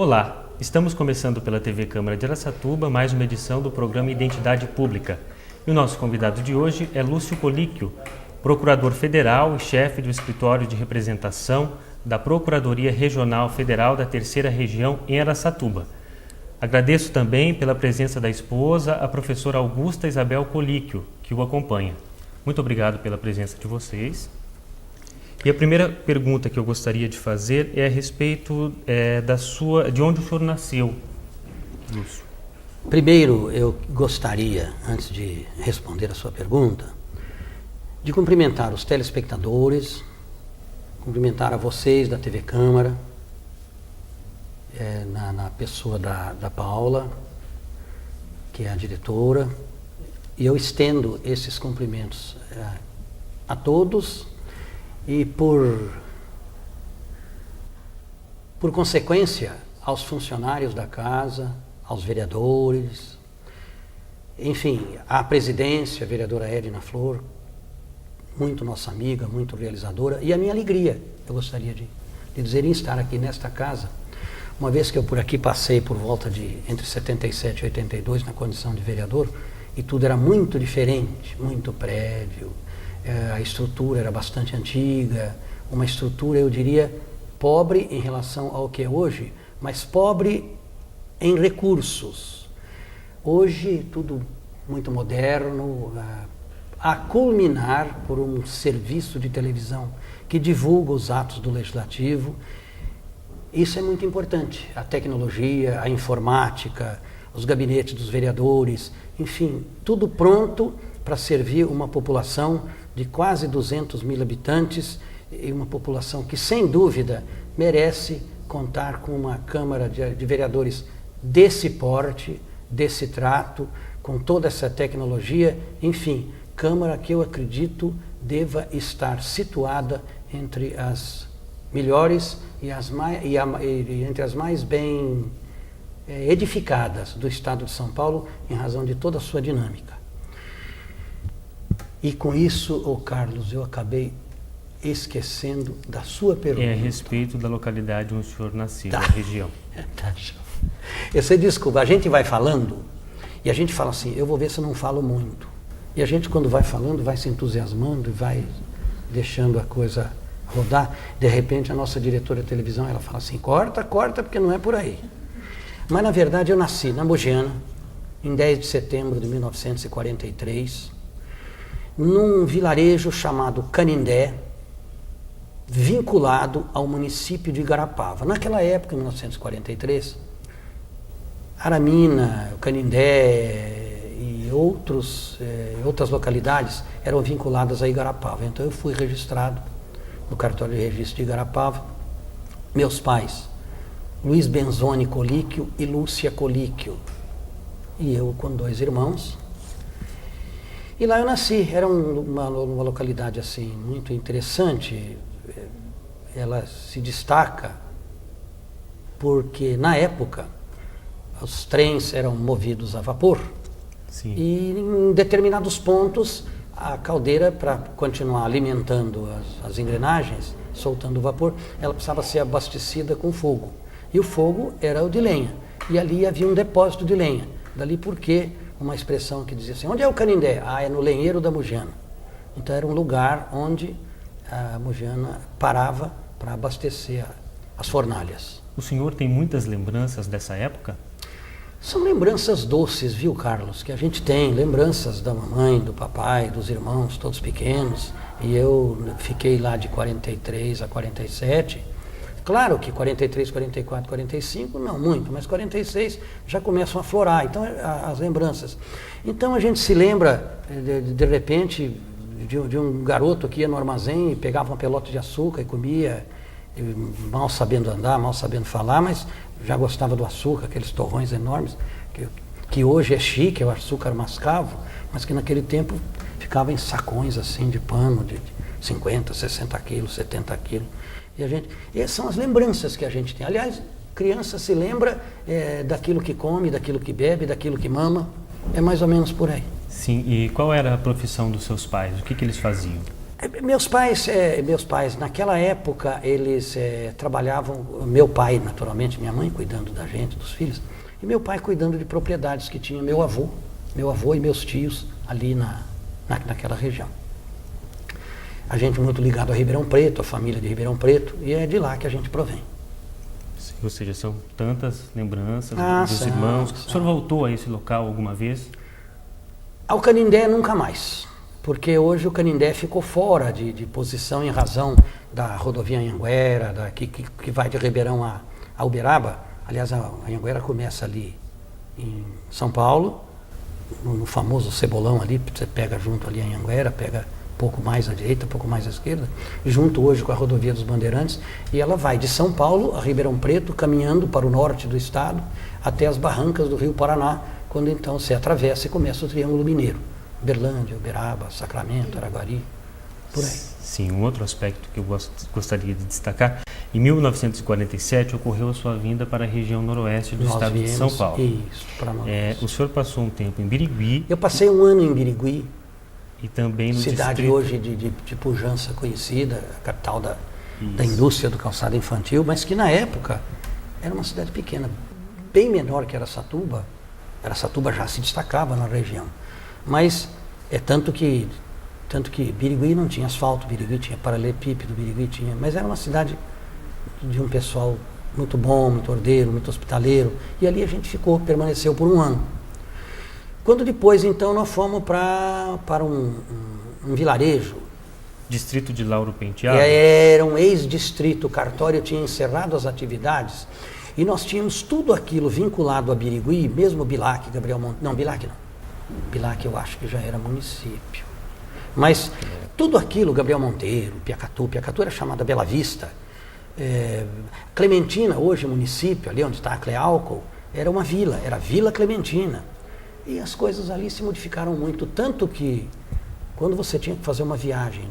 Olá, estamos começando pela TV Câmara de Araçatuba mais uma edição do programa Identidade Pública. E o nosso convidado de hoje é Lúcio Colíquio, procurador federal e chefe do Escritório de Representação da Procuradoria Regional Federal da Terceira Região em Araçatuba. Agradeço também pela presença da esposa, a professora Augusta Isabel Colíquio, que o acompanha. Muito obrigado pela presença de vocês. E a primeira pergunta que eu gostaria de fazer é a respeito de onde o senhor nasceu, Lúcio. Primeiro, eu gostaria, antes de responder a sua pergunta, de cumprimentar os telespectadores, cumprimentar a vocês da TV Câmara, na pessoa da Paula, que é a diretora, e eu estendo esses cumprimentos a todos e, por consequência, aos funcionários da casa, aos vereadores, enfim, à presidência, a vereadora Edna Flor, muito nossa amiga, muito realizadora, e a minha alegria, eu gostaria de dizer, em estar aqui nesta casa, uma vez que eu por aqui passei por volta de entre 77 e 82 na condição de vereador, e tudo era muito diferente, muito prédio, a estrutura era bastante antiga, uma estrutura, eu diria, pobre em relação ao que é hoje, mas pobre em recursos. Hoje, tudo muito moderno, a culminar por um serviço de televisão que divulga os atos do Legislativo. Isso é muito importante. A tecnologia, a informática, os gabinetes dos vereadores, enfim, tudo pronto para servir uma população de quase 200 mil habitantes e uma população que, sem dúvida, merece contar com uma Câmara de Vereadores desse porte, desse trato, com toda essa tecnologia, enfim, Câmara que eu acredito deva estar situada entre as melhores e entre as mais bem edificadas do Estado de São Paulo, em razão de toda a sua dinâmica. E com isso, Carlos, eu acabei esquecendo da sua pergunta. É a respeito da localidade onde o senhor nasceu, Tá. da região. Tá. Eu sei, desculpa, a gente vai falando e a gente fala assim, eu vou ver se eu não falo muito. E a gente, quando vai falando, vai se entusiasmando e vai deixando a coisa rodar. De repente, a nossa diretora de televisão, ela fala assim, corta, porque não é por aí. Mas, na verdade, eu nasci na Mogiana, em 10 de setembro de 1943, num vilarejo chamado Canindé, vinculado ao município de Igarapava. Naquela época, em 1943, Aramina, Canindé e outras localidades eram vinculadas a Igarapava. Então eu fui registrado no cartório de registro de Igarapava. Meus pais, Luiz Benzoni Colíquio e Lúcia Colíquio, e eu com 2 irmãos. E lá eu nasci. Era uma localidade assim muito interessante. Ela se destaca porque, na época, os trens eram movidos a vapor. Sim. E em determinados pontos, a caldeira, para continuar alimentando as engrenagens, soltando o vapor, ela precisava ser abastecida com fogo. E o fogo era o de lenha. E ali havia um depósito de lenha. Dali porque uma expressão que dizia assim, onde é o Canindé? Ah, é no lenheiro da Mogiana. Então era um lugar onde a Mogiana parava para abastecer as fornalhas. O senhor tem muitas lembranças dessa época? São lembranças doces, viu, Carlos, que a gente tem, lembranças da mamãe, do papai, dos irmãos, todos pequenos, e eu fiquei lá de 43 a 47, claro que 43, 44, 45, não muito, mas 46 já começam a florar, então as lembranças. Então a gente se lembra, de repente, de um garoto que ia no armazém e pegava uma pelota de açúcar e comia, mal sabendo andar, mal sabendo falar, mas já gostava do açúcar, aqueles torrões enormes, que hoje é chique, é o açúcar mascavo, mas que naquele tempo ficava em sacões assim de pano, de 50, 60 quilos, 70 quilos. E essas são as lembranças que a gente tem. Aliás, criança se lembra daquilo que come, daquilo que bebe, daquilo que mama, é mais ou menos por aí. Sim, e qual era a profissão dos seus pais? O que eles faziam? Meus pais, naquela época, eles trabalhavam, meu pai, naturalmente, minha mãe cuidando da gente, dos filhos, e meu pai cuidando de propriedades que tinha meu avô e meus tios ali naquela região. A gente muito ligado a Ribeirão Preto, a família de Ribeirão Preto, e é de lá que a gente provém. Sim, ou seja, são tantas lembranças dos são, irmãos. são. O senhor voltou a esse local alguma vez? Ao Canindé nunca mais, porque hoje o Canindé ficou fora de posição em razão da rodovia Anhanguera, que vai de Ribeirão a Uberaba. Aliás, a Anhanguera começa ali em São Paulo, no famoso Cebolão ali, você pega junto ali a Anhanguera, pega pouco mais à direita, pouco mais à esquerda, junto hoje com a rodovia dos Bandeirantes, e ela vai de São Paulo a Ribeirão Preto, caminhando para o norte do estado, até as barrancas do Rio Paraná, quando então você atravessa e começa o Triângulo Mineiro. Berlândia, Uberaba, Sacramento, Araguari, por aí. Sim, um outro aspecto que eu gostaria de destacar, em 1947 ocorreu a sua vinda para a região noroeste do estado de São Paulo. Isso, para nós. O senhor passou um tempo em Birigui. Eu passei um ano em Birigui, e também no cidade distrito... hoje de pujança conhecida, a capital da indústria do calçado infantil, mas que na época era uma cidade pequena, bem menor que Araçatuba. Araçatuba já se destacava na região, mas tanto que Birigui não tinha asfalto, Birigui tinha paralelepípedo, Birigui tinha, mas era uma cidade de um pessoal muito bom, muito ordeiro, muito hospitaleiro, e ali a gente permaneceu por um ano. Quando depois, então, nós fomos para um vilarejo. Distrito de Lauro Penteado? Era um ex-distrito, o cartório tinha encerrado as atividades, e nós tínhamos tudo aquilo vinculado a Birigui, mesmo Bilac, Gabriel Monteiro. Não, Bilac não. Bilac eu acho que já era município. Mas tudo aquilo, Gabriel Monteiro, Piacatu era chamada Bela Vista. Clementina, hoje município, ali onde está a Cleálcool, era uma vila, era Vila Clementina. E as coisas ali se modificaram muito, tanto que quando você tinha que fazer uma viagem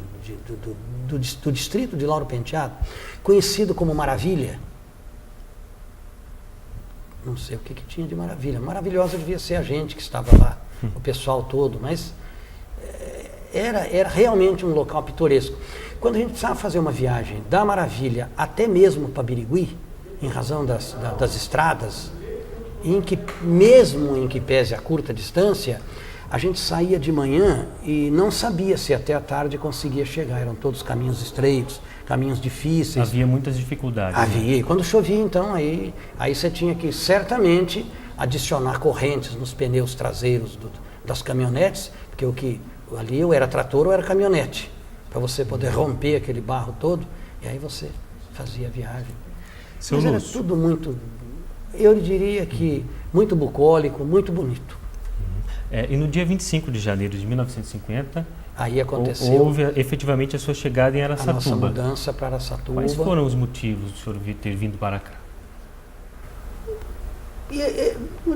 do distrito de Lauro Penteado, conhecido como Maravilha, não sei o que tinha de maravilha, maravilhosa devia ser a gente que estava lá, o pessoal todo, mas era realmente um local pitoresco. Quando a gente precisava fazer uma viagem da Maravilha até mesmo para Birigui, em razão das estradas, mesmo em que pese a curta distância, a gente saía de manhã e não sabia se até a tarde conseguia chegar. Eram todos caminhos estreitos, caminhos difíceis. Havia muitas dificuldades. Havia. E quando chovia, então, aí você tinha que certamente adicionar correntes nos pneus traseiros das caminhonetes, porque ali ou era trator ou era caminhonete, para você poder romper aquele barro todo, e aí você fazia a viagem. Mas era tudo muito... Eu diria que muito bucólico, muito bonito. E no dia 25 de janeiro de 1950, aí aconteceu, houve efetivamente a sua chegada em Araçatuba. A nossa mudança para Araçatuba. Quais foram os motivos do senhor ter vindo para cá?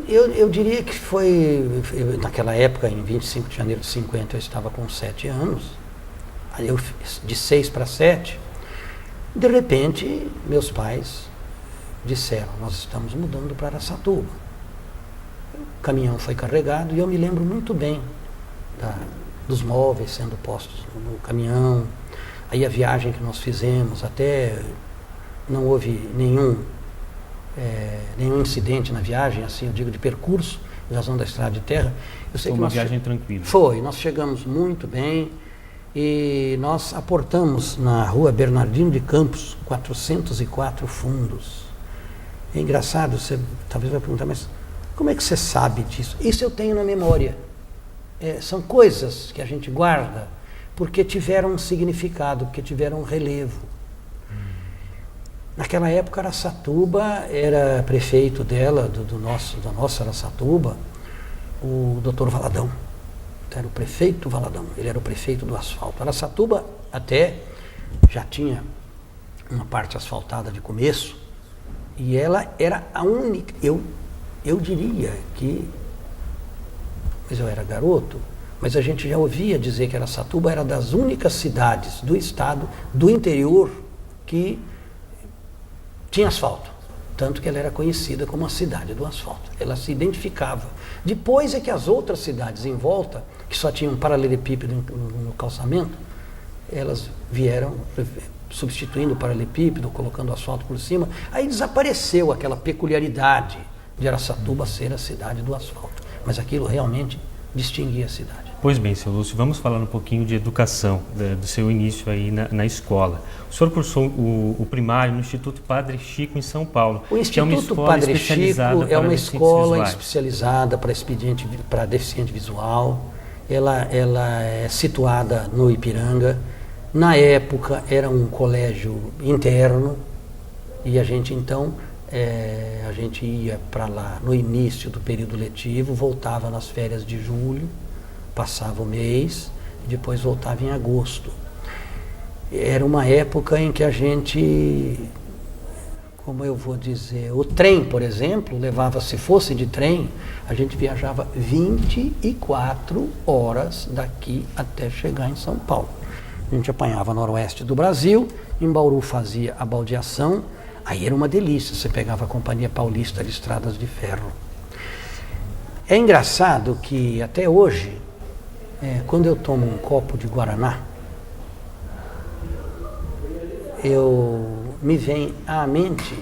Eu diria que foi, naquela época, em 25 de janeiro de 50, eu estava com 7 anos. Aí eu, de 6 para 7, de repente, meus pais disseram, nós estamos mudando para Araçatuba. O caminhão foi carregado e eu me lembro muito bem dos móveis sendo postos no caminhão. Aí a viagem que nós fizemos, até não houve nenhum incidente na viagem, assim eu digo, de percurso, em razão da estrada de terra. Eu sei foi que uma viagem tranquila. Foi, nós chegamos muito bem e nós aportamos na rua Bernardino de Campos 404 fundos. É engraçado, você talvez vai perguntar, mas como é que você sabe disso? Isso eu tenho na memória. São coisas que a gente guarda porque tiveram um significado, porque tiveram um relevo. Naquela época, Araçatuba era prefeito dela, da nossa Araçatuba, o Dr. Valadão. Era o prefeito Valadão, ele era o prefeito do asfalto. Araçatuba até já tinha uma parte asfaltada de começo, e ela era a única, eu diria que, mas eu era garoto, mas a gente já ouvia dizer que Araçatuba era das únicas cidades do estado, do interior, que tinha asfalto. Tanto que ela era conhecida como a cidade do asfalto. Ela se identificava. Depois é que as outras cidades em volta, que só tinham paralelepípedo no calçamento, elas vieram substituindo o paralelepípedo, colocando asfalto por cima. Aí desapareceu aquela peculiaridade de Araçatuba ser a cidade do asfalto. Mas aquilo realmente distinguia a cidade. Pois bem, seu Lúcio, vamos falar um pouquinho de educação, do seu início aí na escola. O senhor cursou o primário no Instituto Padre Chico, em São Paulo. O Instituto Padre Chico é uma escola especializada para deficiente visual. Ela é situada no Ipiranga. Na época era um colégio interno e a gente então a gente ia para lá no início do período letivo, voltava nas férias de julho, passava o mês e depois voltava em agosto. Era uma época em que a gente, como eu vou dizer, o trem, por exemplo, levava, se fosse de trem, a gente viajava 24 horas daqui até chegar em São Paulo. A gente apanhava noroeste do Brasil, em Bauru fazia a baldeação, aí era uma delícia, você pegava a Companhia Paulista de Estradas de Ferro. É engraçado que até hoje, quando eu tomo um copo de Guaraná, me vem à mente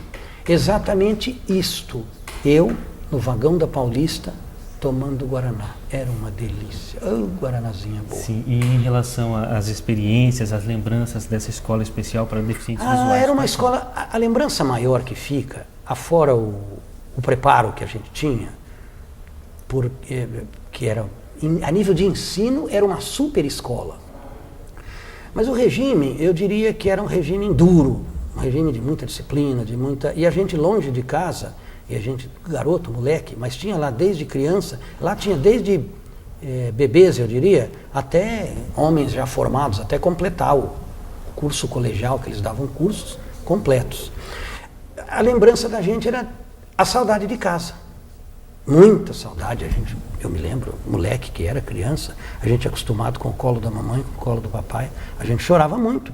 exatamente isto. Eu, no vagão da Paulista, tomando Guaraná. Era uma delícia. Guaranazinha boa. Sim, e em relação às experiências, às lembranças dessa escola especial para deficientes visuais? Era uma escola... A lembrança maior que fica, afora o preparo que a gente tinha, que era, a nível de ensino, era uma super escola. Mas o regime, eu diria que era um regime duro, um regime de muita disciplina, e a gente longe de casa, e a gente, garoto, moleque, mas tinha lá desde criança, lá tinha desde bebês, eu diria, até homens já formados, até completar o curso colegial, que eles davam cursos completos. A lembrança da gente era a saudade de casa. Muita saudade, eu me lembro, moleque que era criança, a gente acostumado com o colo da mamãe, com o colo do papai, a gente chorava muito,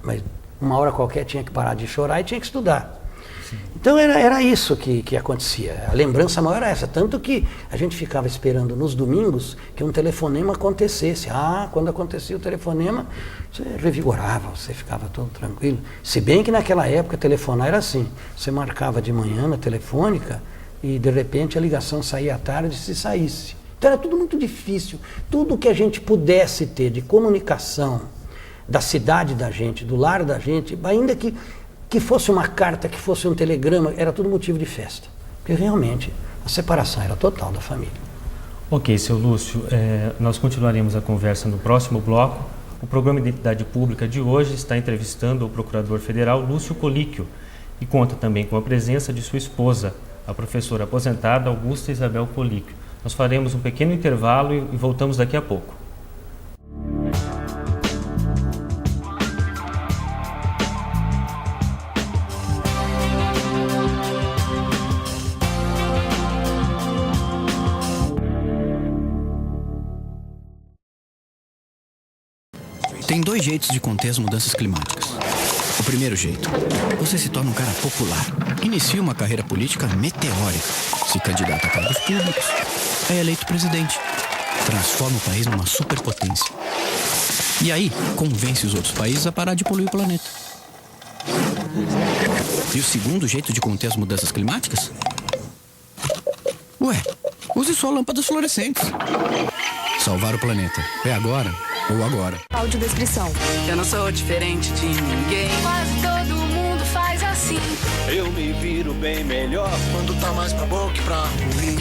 mas uma hora qualquer tinha que parar de chorar e tinha que estudar. Sim. Então era isso que acontecia, a lembrança maior era essa, tanto que a gente ficava esperando nos domingos que um telefonema acontecesse. Quando acontecia o telefonema, você revigorava, você ficava todo tranquilo. Se bem que naquela época telefonar era assim, você marcava de manhã na telefônica, e de repente a ligação saía à tarde se saísse. Então era tudo muito difícil. Tudo que a gente pudesse ter de comunicação da cidade da gente, do lar da gente, ainda que fosse uma carta, que fosse um telegrama, era tudo motivo de festa. Porque realmente a separação era total da família. Ok, seu Lúcio, nós continuaremos a conversa no próximo bloco. O programa Identidade Pública de hoje está entrevistando o Procurador Federal Lúcio Colíquio e conta também com a presença de sua esposa, a professora aposentada Augusta Isabel Colíquio. Nós faremos um pequeno intervalo e voltamos daqui a pouco. Tem 2 jeitos de conter as mudanças climáticas. O primeiro jeito, você se torna um cara popular, inicia uma carreira política meteórica, se candidata a cargos públicos, é eleito presidente, transforma o país numa superpotência. E aí, convence os outros países a parar de poluir o planeta. E o segundo jeito de conter as mudanças climáticas? Use só lâmpadas fluorescentes. Salvar o planeta. É agora ou agora. Audiodescrição. Eu não sou diferente de ninguém. Quase todo mundo faz assim. Eu me viro bem melhor quando tá mais pra bom que pra ruim.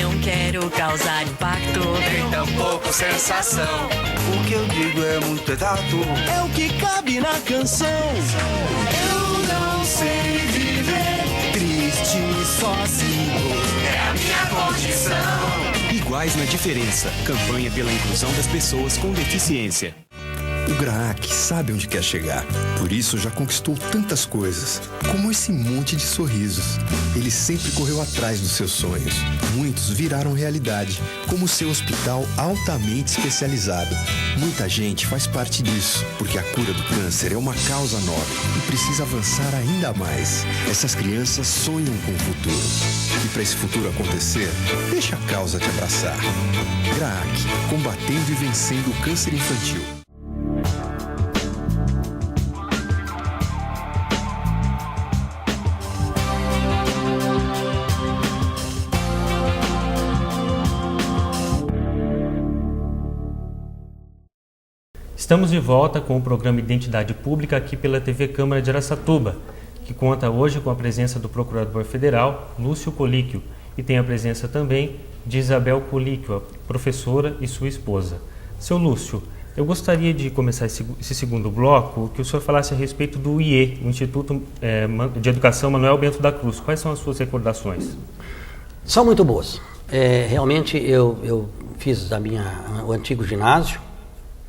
Não quero causar impacto, Nem tampouco sensação. O que eu digo é muito exato. É o que cabe na canção. Eu não sei viver triste sozinho. É a minha condição. Iguais na diferença. Campanha pela inclusão das pessoas com deficiência. O GRAAC sabe onde quer chegar. Por isso já conquistou tantas coisas, como esse monte de sorrisos. Ele sempre correu atrás dos seus sonhos. Muitos viraram realidade, como o seu hospital altamente especializado. Muita gente faz parte disso, porque a cura do câncer é uma causa nobre e precisa avançar ainda mais. Essas crianças sonham com o futuro. E para esse futuro acontecer, deixa a causa te abraçar. GRAAC, combatendo e vencendo o câncer infantil. Estamos de volta com o programa Identidade Pública aqui pela TV Câmara de Araçatuba, que conta hoje com a presença do Procurador Federal, Lúcio Colíquio, e tem a presença também de Isabel Colíquio, a professora e sua esposa. Seu Lúcio, eu gostaria de começar esse segundo bloco, que o senhor falasse a respeito do IE, o Instituto de Educação Manuel Bento da Cruz. Quais são as suas recordações? São muito boas. Realmente eu fiz o antigo ginásio,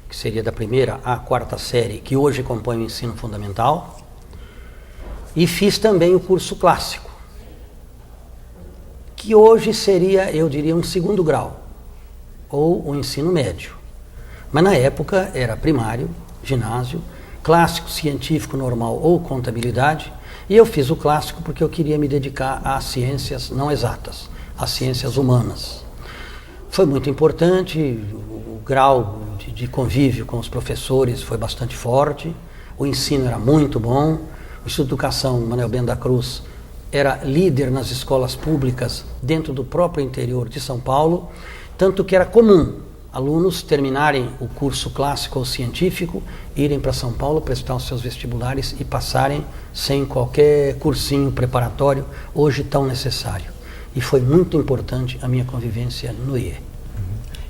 que seria da primeira à quarta série, que hoje compõe o ensino fundamental, e fiz também o curso clássico, que hoje seria, eu diria, um segundo grau, ou o ensino médio. Mas na época era primário, ginásio, clássico, científico, normal ou contabilidade, e eu fiz o clássico porque eu queria me dedicar às ciências não exatas, às ciências humanas. Foi muito importante, o grau de convívio com os professores foi bastante forte, o ensino era muito bom, o Instituto de Educação Manuel Bento da Cruz era líder nas escolas públicas dentro do próprio interior de São Paulo, tanto que era comum alunos terminarem o curso clássico ou científico, irem para São Paulo, prestar os seus vestibulares e passarem sem qualquer cursinho preparatório, hoje tão necessário. E foi muito importante a minha convivência no IE.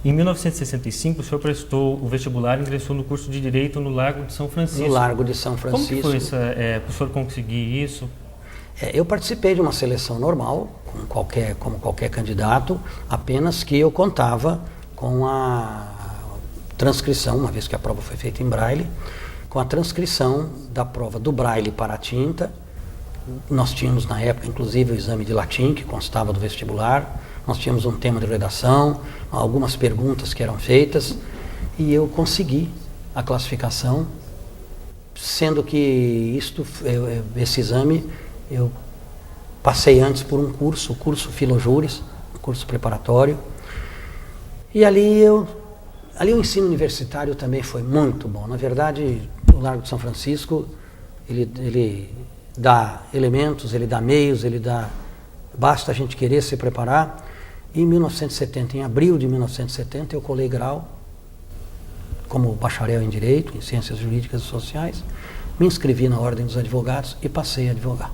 Em 1965, o senhor prestou o vestibular e ingressou no curso de Direito no Largo de São Francisco. No Largo de São Francisco. Como que foi para o senhor conseguir isso? Eu participei de uma seleção normal, como qualquer candidato, apenas que eu contava com a transcrição, uma vez que a prova foi feita em braille, com a transcrição da prova do braille para a tinta. Nós tínhamos na época, inclusive, o exame de latim, que constava do vestibular, nós tínhamos um tema de redação, algumas perguntas que eram feitas, e eu consegui a classificação, sendo que esse exame eu passei antes por um curso, o curso Filojures, um curso preparatório, e ali o ensino universitário também foi muito bom. Na verdade, o Largo de São Francisco, ele dá elementos, ele dá meios, basta a gente querer se preparar. Em 1970, em abril de 1970, eu colei grau como bacharel em Direito, em Ciências Jurídicas e Sociais, me inscrevi na Ordem dos Advogados e passei a advogar.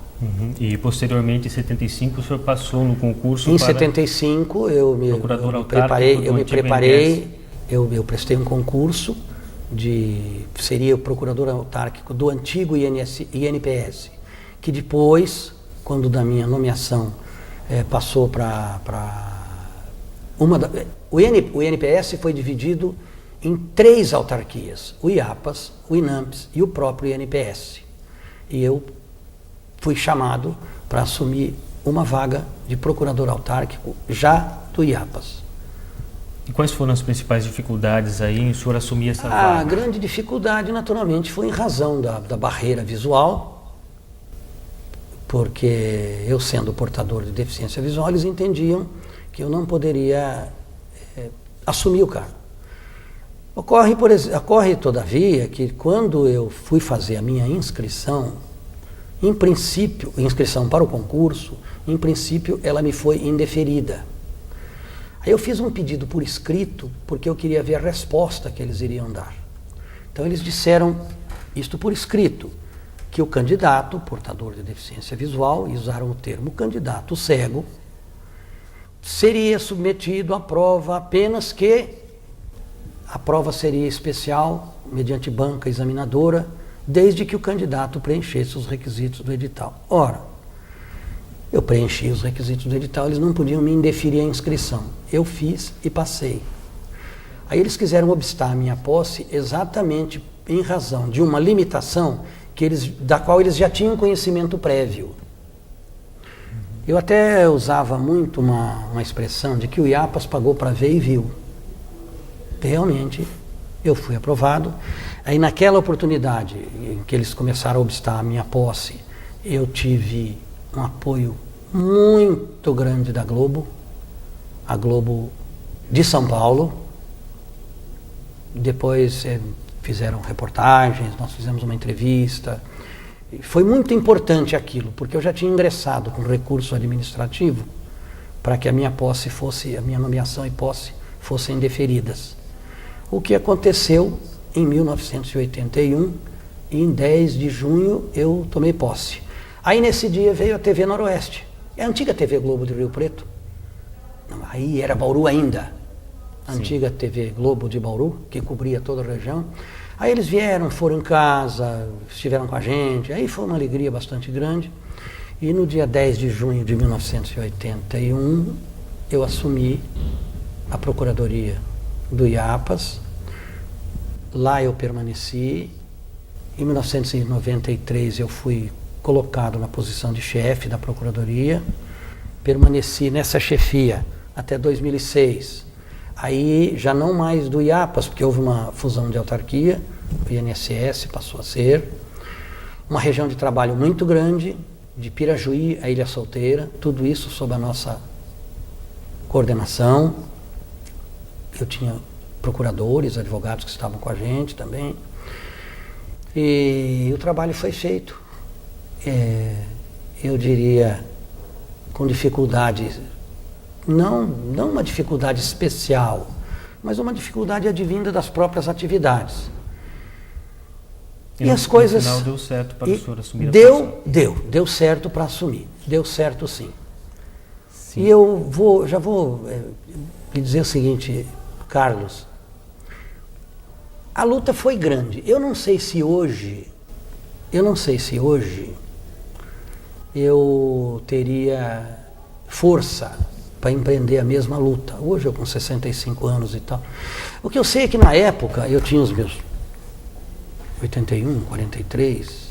E posteriormente, em 75, o senhor passou no concurso Em 75, eu me preparei, eu prestei um concurso seria o procurador autárquico do antigo INPS, que depois, quando da minha nomeação, passou para o INPS foi dividido em 3 autarquias, o IAPAS, o INAMPS e o próprio INPS. E eu fui chamado para assumir uma vaga de procurador autárquico já do IAPAS. E quais foram as principais dificuldades aí em o senhor assumir essa vaga? A grande dificuldade, naturalmente, foi em razão da barreira visual, porque eu, sendo portador de deficiência visual, eles entendiam que eu não poderia assumir o cargo. Ocorre, todavia, que quando eu fui fazer a minha inscrição, em princípio, inscrição para o concurso, em princípio ela me foi indeferida. Aí eu fiz um pedido por escrito, porque eu queria ver a resposta que eles iriam dar. Então eles disseram, isto por escrito, que o candidato, portador de deficiência visual, e usaram o termo candidato cego, seria submetido à prova apenas que a prova seria especial, mediante banca examinadora, desde que o candidato preenchesse os requisitos do edital. Ora, eu preenchi os requisitos do edital, eles não podiam me indeferir a inscrição. Eu fiz e passei. Aí eles quiseram obstar a minha posse exatamente em razão de uma limitação da qual eles já tinham conhecimento prévio. Eu até usava muito uma expressão de que o IAPAS pagou para ver e viu. Realmente, eu fui aprovado. Aí naquela oportunidade em que eles começaram a obstar a minha posse, eu tive um apoio muito grande da Globo, a Globo de São Paulo. Depois fizeram reportagens, nós fizemos uma entrevista. Foi muito importante aquilo, porque eu já tinha ingressado com recurso administrativo para que a minha nomeação e posse fossem deferidas. O que aconteceu em 1981 e em 10 de junho eu tomei posse. Aí nesse dia veio a TV Noroeste, é a antiga TV Globo de Rio Preto. Aí era Bauru ainda, a antiga TV Globo de Bauru, que cobria toda a região. Aí eles vieram, foram em casa, estiveram com a gente, aí foi uma alegria bastante grande. E no dia 10 de junho de 1981, eu assumi a Procuradoria do IAPAS. Lá eu permaneci. Em 1993 eu fui colocado na posição de chefe da Procuradoria. Permaneci nessa chefia até 2006. Aí já não mais do IAPAS, porque houve uma fusão de autarquia, o INSS passou a ser. Uma região de trabalho muito grande, de Pirajuí a Ilha Solteira, tudo isso sob a nossa coordenação. Eu tinha procuradores, advogados que estavam com a gente também. E o trabalho foi feito, eu diria, com dificuldades, não uma dificuldade especial, mas uma dificuldade advinda das próprias atividades. E as coisas... No final deu certo para o senhor assumir a função? Deu certo para assumir, deu certo sim. E eu já vou lhe dizer o seguinte, Carlos, a luta foi grande. Eu não sei se hoje eu teria força para empreender a mesma luta. Hoje eu com 65 anos e tal. O que eu sei é que na época eu tinha os meus 81, 43,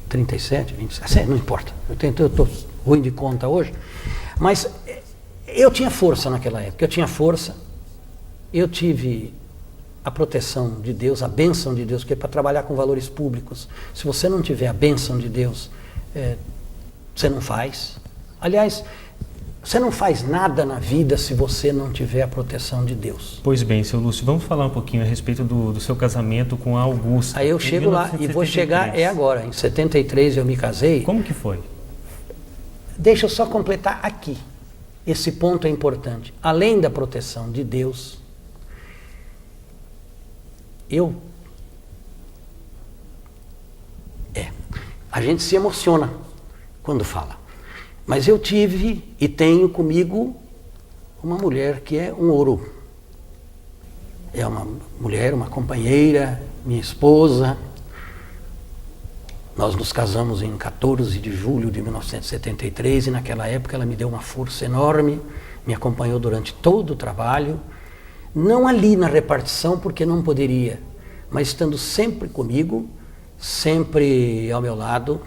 37, 27, não importa. Eu estou ruim de conta hoje, mas eu tinha força naquela época. Eu tinha força, eu tive a proteção de Deus, a bênção de Deus, porque para trabalhar com valores públicos, se você não tiver a bênção de Deus, você não faz. Aliás, você não faz nada na vida se você não tiver a proteção de Deus. Pois bem, seu Lúcio, vamos falar um pouquinho a respeito do seu casamento com a Augusta. Aí eu chego lá e vou chegar, agora, em 73 eu me casei. Como que foi? Deixa eu só completar aqui. Esse ponto é importante. Além da proteção de Deus, a gente se emociona quando fala. Mas eu tive e tenho comigo uma mulher que é um ouro. É uma mulher, uma companheira, minha esposa. Nós nos casamos em 14 de julho de 1973 e naquela época ela me deu uma força enorme, me acompanhou durante todo o trabalho. Não ali na repartição, porque não poderia, mas estando sempre comigo, sempre ao meu lado,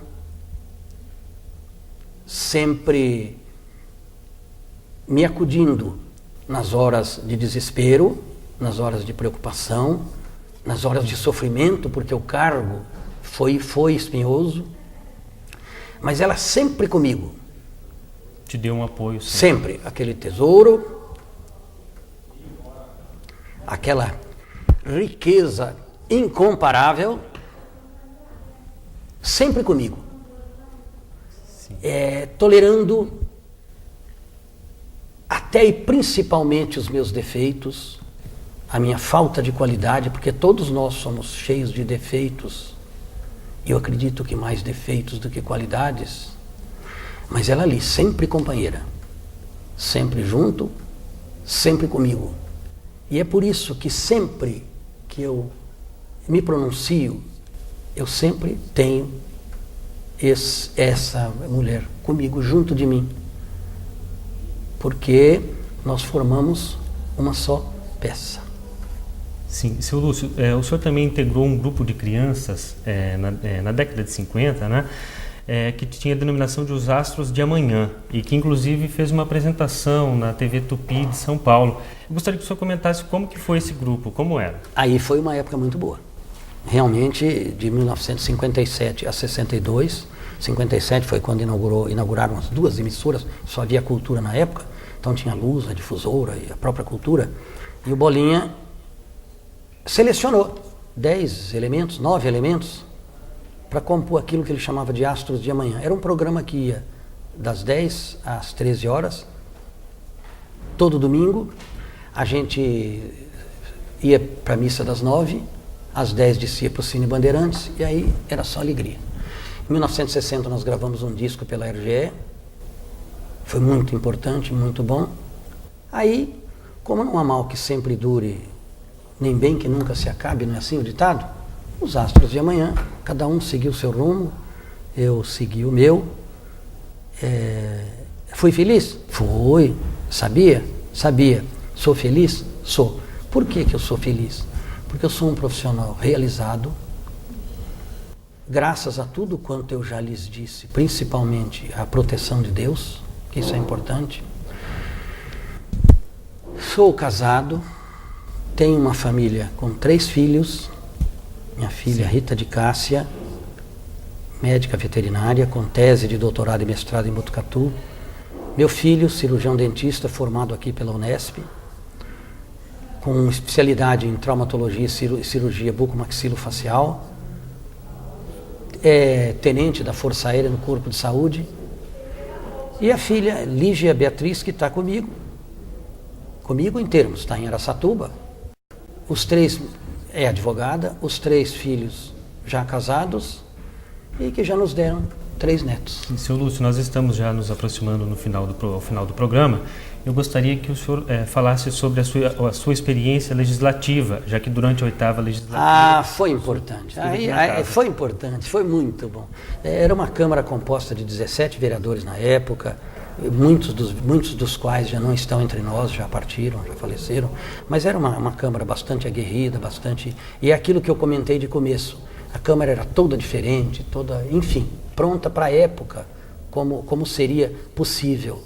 sempre me acudindo nas horas de desespero, nas horas de preocupação, nas horas de sofrimento, porque o cargo foi espinhoso, mas ela sempre comigo. Te deu um apoio? Sim. Sempre. Aquele tesouro, aquela riqueza incomparável, sempre comigo. Tolerando até e principalmente os meus defeitos, a minha falta de qualidade, porque todos nós somos cheios de defeitos, e eu acredito que mais defeitos do que qualidades, mas ela ali, sempre companheira, sempre junto, sempre comigo. E é por isso que sempre que eu me pronuncio, eu sempre tenho essa mulher comigo, junto de mim, porque nós formamos uma só peça. Sim, seu Lúcio, o senhor também integrou um grupo de crianças na década de 50, né, que tinha a denominação de Os Astros de Amanhã e que inclusive fez uma apresentação na TV Tupi de São Paulo. Eu gostaria que o senhor comentasse como que foi esse grupo, como era. Aí foi uma época muito boa. Realmente, de 1957 a 62, 57 foi quando inauguraram as duas emissoras, só havia Cultura na época, então tinha a Luz, a Difusora e a própria Cultura, e o Bolinha selecionou 9 elementos, para compor aquilo que ele chamava de Astros de Amanhã. Era um programa que ia das 10 às 13 horas, todo domingo. A gente ia para a missa das 9, às 10 descia para o Cine Bandeirantes, e aí era só alegria. Em 1960 nós gravamos um disco pela RGE, foi muito importante, muito bom. Aí, como não há mal que sempre dure, nem bem que nunca se acabe, não é assim o ditado? Os astros de amanhã, cada um seguiu o seu rumo, eu segui o meu. Fui feliz? Fui. Sabia? Sabia. Sou feliz? Sou. Por que eu sou feliz? Porque eu sou um profissional realizado, graças a tudo quanto eu já lhes disse, principalmente a proteção de Deus, que isso é importante. Sou casado, tenho uma família com 3 filhos, minha filha Rita de Cássia, médica veterinária, com tese de doutorado e mestrado em Botucatu. Meu filho, cirurgião dentista, formado aqui pela Unesp, com especialidade em traumatologia e cirurgia bucomaxilofacial, é tenente da Força Aérea no Corpo de Saúde. E a filha, Lígia Beatriz, que está comigo em termos, está em Araçatuba. Os 3 é advogada, os 3 filhos já casados e que já nos deram 3 netos. Seu Lúcio, nós estamos já nos aproximando ao final do programa. Eu gostaria que o senhor falasse sobre a sua experiência legislativa, já que durante a 8ª legislatura... foi importante. Foi importante, foi muito bom. Era uma Câmara composta de 17 vereadores na época, muitos dos quais já não estão entre nós, já partiram, já faleceram, mas era uma Câmara bastante aguerrida, e é aquilo que eu comentei de começo. A Câmara era toda diferente, enfim, pronta para a época, como seria possível.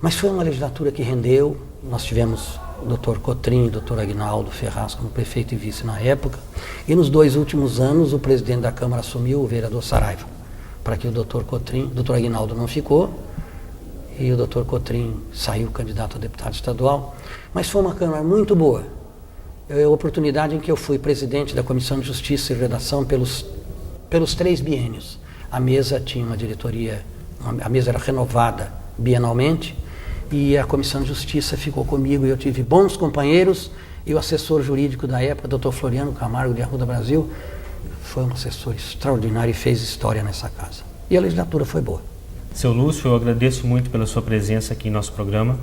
Mas foi uma legislatura que rendeu. Nós tivemos o Dr. Cotrim e o Dr. Aguinaldo Ferraz como prefeito e vice na época, e nos 2 últimos anos o presidente da Câmara assumiu, o vereador Saraiva, para que o Dr. Aguinaldo não ficou, e o Dr. Cotrim saiu candidato a deputado estadual. Mas foi uma Câmara muito boa. A oportunidade em que eu fui presidente da Comissão de Justiça e Redação pelos 3 biênios. A mesa tinha uma diretoria, a mesa era renovada bienalmente, e a Comissão de Justiça ficou comigo, e eu tive bons companheiros, e o assessor jurídico da época, Dr. Floriano Camargo, de Arruda Brasil, foi um assessor extraordinário e fez história nessa casa. E a legislatura foi boa. Seu Lúcio, eu agradeço muito pela sua presença aqui em nosso programa.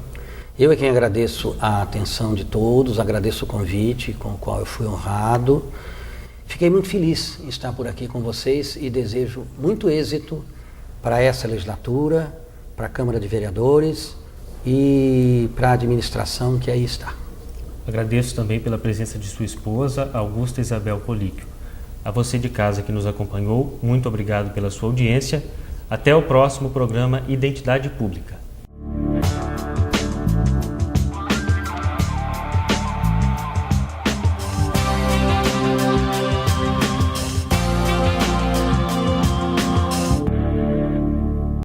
Eu é quem agradeço a atenção de todos, agradeço o convite com o qual eu fui honrado. Fiquei muito feliz em estar por aqui com vocês e desejo muito êxito para essa legislatura, para a Câmara de Vereadores e para a administração que aí está. Agradeço também pela presença de sua esposa, Augusta Isabel Políquio. A você de casa que nos acompanhou, muito obrigado pela sua audiência. Até o próximo programa Identidade Pública.